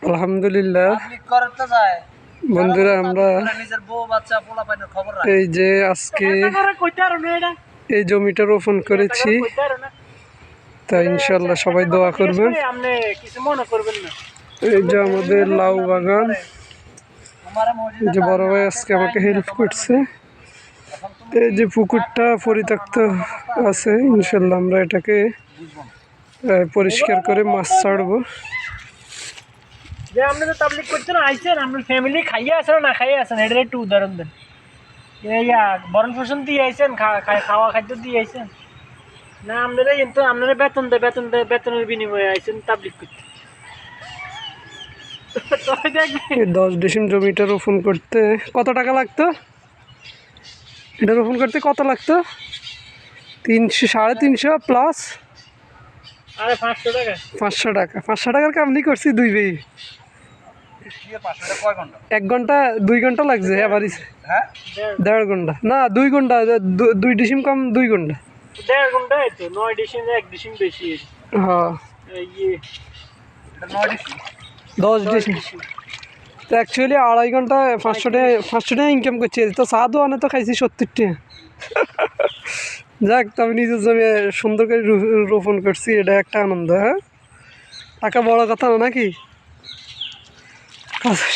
আলহামদুলিল্লাহ বন্ধুরা, আমরা এই যে আজকে এই জমিটা রোপণ করেছি, তাই ইনশাল্লাহ সবাই দোয়া করবেন। এই যে আমাদের লাউ বাগান, এই যে বড় ভাই আজকে আমাকে হেল্প করছে। এই যে পুকুরটা পরিত্যক্ত আছে, ইনশাল্লাহ আমরা এটাকে পরিষ্কার করে মাছ ছাড়বো। যে আপনি তো তাবলিগ করছেন, আইছেন আপনার ফ্যামিলি খাইয়ে আসেন না খাইয়ে আসেন, এটার একটু উদাহরণ দেন। বরণ পোষণ দিয়ে আইছেন, খাওয়া খাদ্য দিয়ে আইছেন না? আপনারা কিন্তু আপনারা বেতনের বিনিময়ে আইছেন তাবলিগ করতে। 10 ডিসিম জমিটা রোপণ করতে কত টাকা লাগতো? এটা রোপণ করতে কত লাগতো? 300 350 প্লাস 500 টাকা। 500 টাকা। 500 টাকার কামনি করছি দুই ভাই। 1 ঘন্টা 2 ঘন্টা লাগছে এবারই। 1.5 ঘন্টা না 2 ঘন্টা, 2 ডিসিম কম 2 ঘন্টা। 1.5 ঘন্টা তো 9 ডিসিম 1 ডিসিম বেশি। হ্যাঁ, 10 ডিসিম তো অ্যাকচুয়ালি 2.5 ঘন্টা 500 টাকা ইনকাম করছি। তো চা দোয়ানে তো খাইছি 70 টাকা। যাক, আমি নিজের জমি সুন্দর করে রোপণ করছি, এটা একটা আনন্দ। হ্যাঁ, টাকা বড় কথা না নাকি?